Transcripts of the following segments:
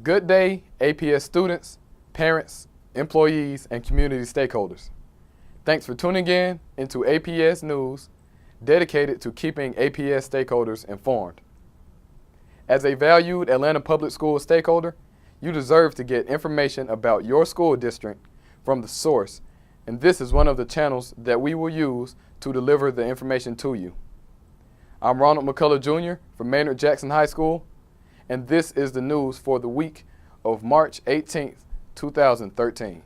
Good day, APS students, parents, employees, and community stakeholders. Thanks for tuning in into APS News, dedicated to keeping APS stakeholders informed. As a valued Atlanta Public Schools stakeholder, you deserve to get information about your school district from the source, and this is one of the channels that we will use to deliver the information to you. I'm Ronald McCullough Jr. from Maynard Jackson High School, and this is the news for the week of March 18th, 2013.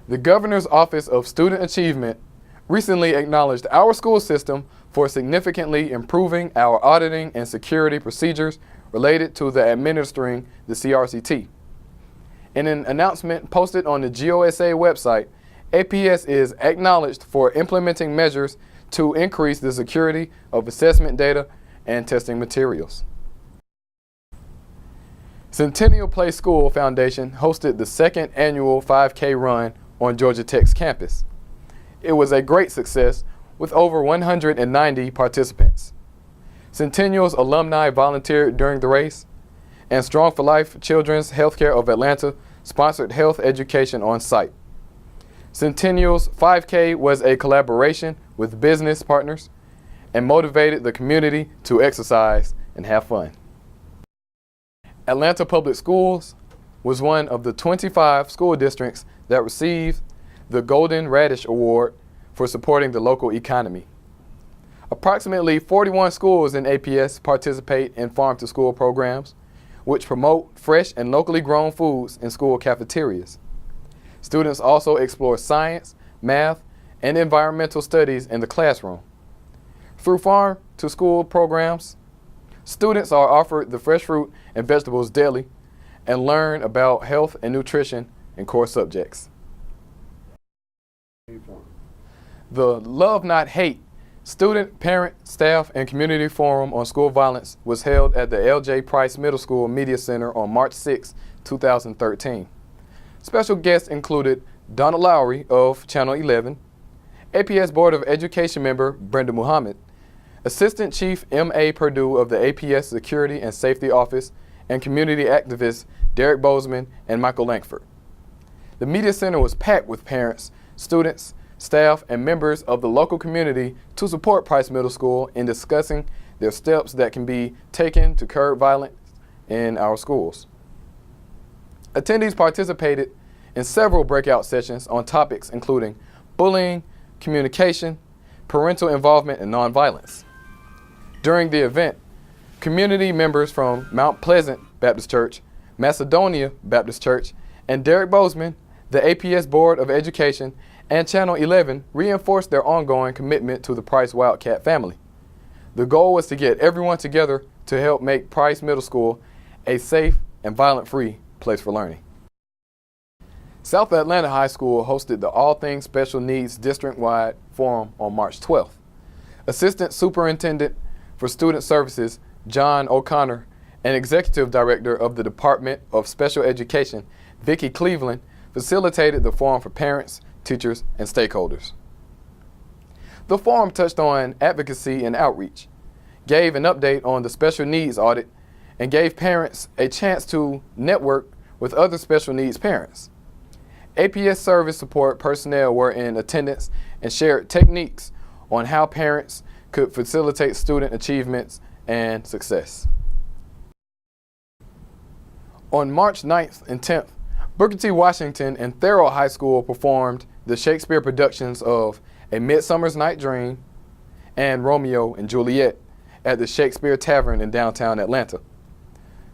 The Governor's Office of Student Achievement recently acknowledged our school system for significantly improving our auditing and security procedures related to the administering the CRCT. In an announcement posted on the GOSA website, APS is acknowledged for implementing measures to increase the security of assessment data and testing materials. Centennial Play School Foundation hosted the second annual 5K run on Georgia Tech's campus. It was a great success with over 190 participants. Centennial's alumni volunteered during the race, and Strong for Life Children's Healthcare of Atlanta sponsored health education on site. Centennial's 5K was a collaboration with business partners and motivated the community to exercise and have fun. Atlanta Public Schools was one of the 25 school districts that received the Golden Radish Award for supporting the local economy. Approximately 41 schools in APS participate in farm-to-school programs, which promote fresh and locally grown foods in school cafeterias. Students also explore science, math, and environmental studies in the classroom. Through farm-to-school programs, students are offered the fresh fruit and vegetables daily and learn about health and nutrition in core subjects. The Love Not Hate Student, Parent, Staff, and Community Forum on School Violence was held at the L.J. Price Middle School Media Center on March 6, 2013. Special guests included Donna Lowry of Channel 11, APS Board of Education member Brenda Muhammad, Assistant Chief M.A. Purdue of the APS Security and Safety Office, and community activists Derek Bozeman and Michael Langford. The Media Center was packed with parents, students, staff, and members of the local community to support Price Middle School in discussing their steps that can be taken to curb violence in our schools. Attendees participated in several breakout sessions on topics including bullying, communication, parental involvement, and nonviolence. During the event, community members from Mount Pleasant Baptist Church, Macedonia Baptist Church, and Derek Bozeman, the APS Board of Education, and Channel 11 reinforced their ongoing commitment to the Price Wildcat family. The goal was to get everyone together to help make Price Middle School a safe and violent-free place for learning. South Atlanta High School hosted the All Things Special Needs District-wide Forum on March 12th. Assistant Superintendent for Student Services John O'Connor and Executive Director of the Department of Special Education Vicki Cleveland facilitated the forum for parents, teachers, and stakeholders. The forum touched on advocacy and outreach, gave an update on the special needs audit, and gave parents a chance to network with other special needs parents. APS service support personnel were in attendance and shared techniques on how parents could facilitate student achievements and success. On March 9th and 10th, Booker T. Washington and Thurl High School performed the Shakespeare productions of A Midsummer's Night Dream and Romeo and Juliet at the Shakespeare Tavern in downtown Atlanta.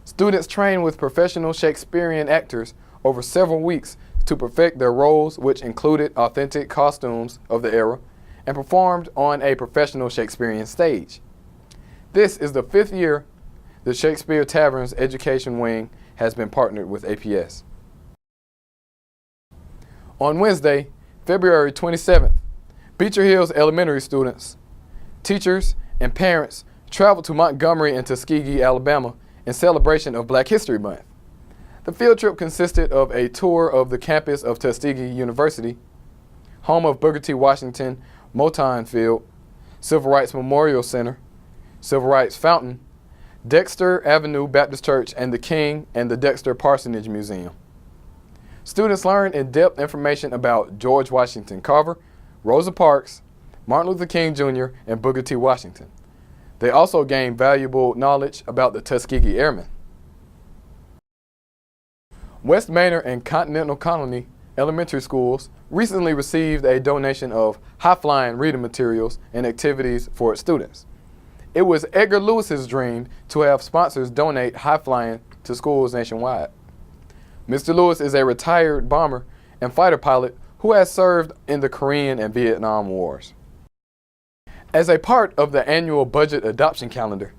Students trained with professional Shakespearean actors over several weeks to perfect their roles, which included authentic costumes of the era and performed on a professional Shakespearean stage. This is the 5th year the Shakespeare Tavern's Education Wing has been partnered with APS. On Wednesday, February 27th, Beecher Hills Elementary students, teachers, and parents traveled to Montgomery and Tuskegee, Alabama in celebration of Black History Month. The field trip consisted of a tour of the campus of Tuskegee University, home of Booker T. Washington Moton Field, Civil Rights Memorial Center, Civil Rights Fountain, Dexter Avenue Baptist Church, and the King and the Dexter Parsonage Museum. Students learned in-depth information about George Washington Carver, Rosa Parks, Martin Luther King Jr., and Booker T. Washington. They also gained valuable knowledge about the Tuskegee Airmen. West Manor and Continental Colony Elementary Schools recently received a donation of high-flying reading materials and activities for its students. It was Edgar Lewis's dream to have sponsors donate high-flying to schools nationwide. Mr. Lewis is a retired bomber and fighter pilot who has served in the Korean and Vietnam Wars. As a part of the annual budget adoption calendar,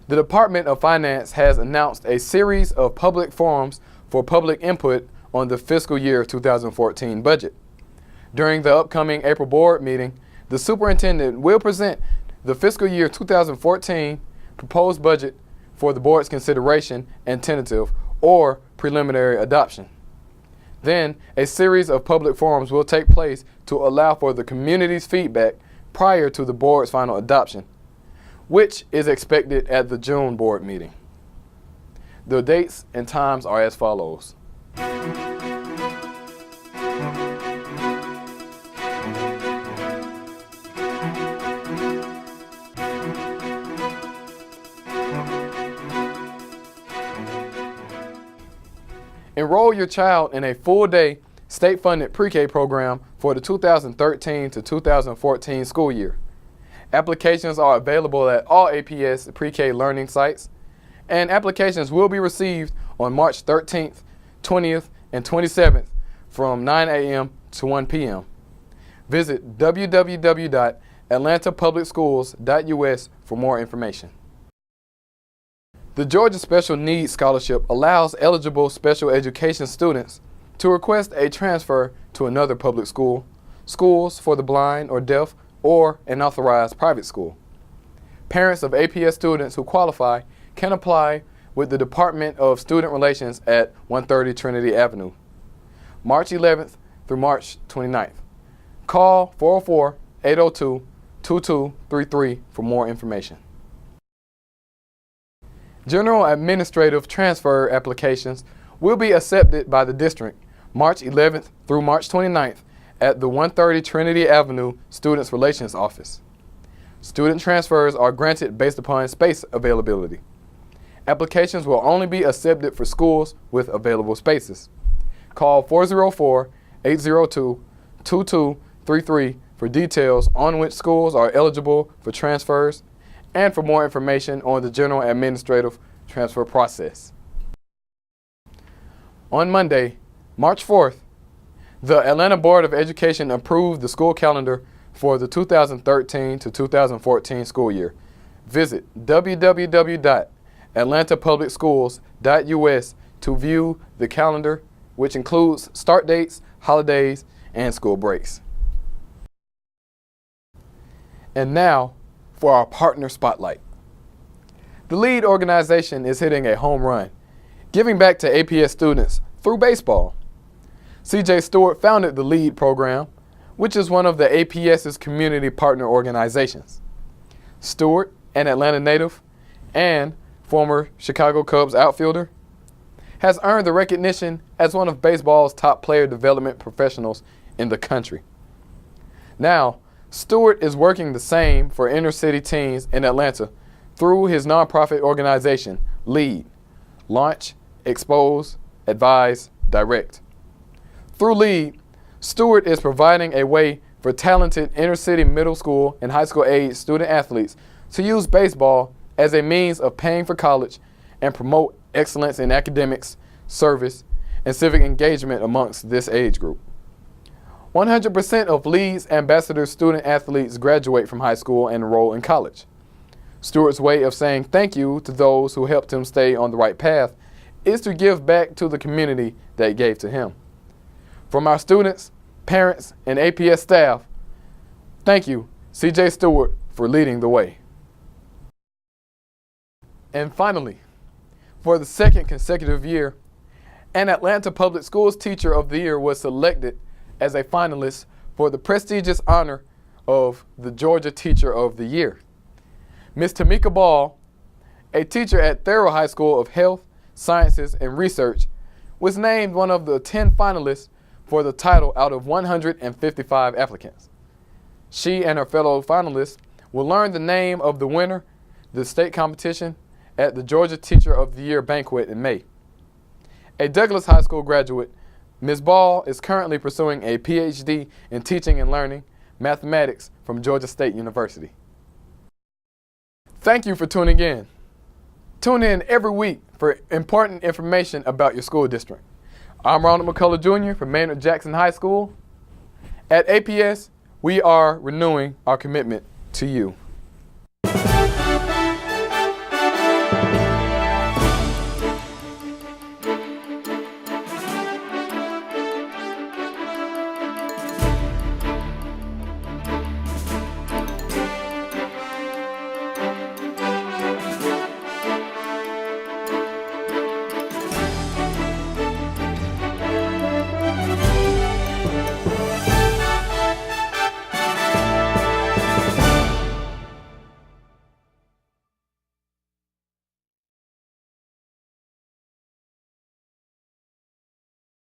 the Department of Finance has announced a series of public forums for public input on the fiscal year 2014 budget. During the upcoming April board meeting, the superintendent will present the fiscal year 2014 proposed budget for the board's consideration and tentative or preliminary adoption. Then, a series of public forums will take place to allow for the community's feedback prior to the board's final adoption, which is expected at the June board meeting. The dates and times are as follows. Enroll your child in a full-day, state-funded pre-K program for the 2013 to 2014 school year. Applications are available at all APS pre-K learning sites, and applications will be received on March 13th, 20th, and 27th from 9 a.m. to 1 p.m. Visit www.atlantapublicschools.us for more information. The Georgia Special Needs Scholarship allows eligible special education students to request a transfer to another public school, schools for the blind or deaf, or an authorized private school. Parents of APS students who qualify can apply with the Department of Student Relations at 130 Trinity Avenue, March 11th through March 29th. Call 404-802-2233 for more information. General administrative transfer applications will be accepted by the district March 11th through March 29th at the 130 Trinity Avenue Students Relations Office. Student transfers are granted based upon space availability. Applications will only be accepted for schools with available spaces. Call 404-802-2233 for details on which schools are eligible for transfers and for more information on the general administrative transfer process. On Monday, March 4th, the Atlanta Board of Education approved the school calendar for the 2013 to 2014 school year. Visit www.atlantapublicschools.us to view the calendar, which includes start dates, holidays, and school breaks. And now, for our partner spotlight. The LEAD organization is hitting a home run, giving back to APS students through baseball. C.J. Stewart founded the LEAD program, which is one of the APS's community partner organizations. Stewart, an Atlanta native and former Chicago Cubs outfielder, has earned the recognition as one of baseball's top player development professionals in the country. Now, Stewart is working the same for inner city teens in Atlanta through his nonprofit organization, LEAD, Launch, Expose, Advise, Direct. Through LEAD, Stewart is providing a way for talented inner city middle school and high school age student athletes to use baseball as a means of paying for college and promote excellence in academics, service, and civic engagement amongst this age group. 100% of Lee's Ambassador student athletes graduate from high school and enroll in college. Stewart's way of saying thank you to those who helped him stay on the right path is to give back to the community that gave to him. From our students, parents, and APS staff, thank you, C.J. Stewart, for leading the way. And finally, for the second consecutive year, an Atlanta Public Schools Teacher of the Year was selected as a finalist for the prestigious honor of the Georgia Teacher of the Year. Ms. Tamika Ball, a teacher at Thurrow High School of Health, Sciences, and Research, was named one of the 10 finalists for the title out of 155 applicants. She and her fellow finalists will learn the name of the winner, the state competition, at the Georgia Teacher of the Year banquet in May. A Douglas High School graduate, Ms. Ball is currently pursuing a PhD in Teaching and Learning Mathematics from Georgia State University. Thank you for tuning in. Tune in every week for important information about your school district. I'm Ronald McCullough Jr. from Maynard Jackson High School. At APS, we are renewing our commitment to you.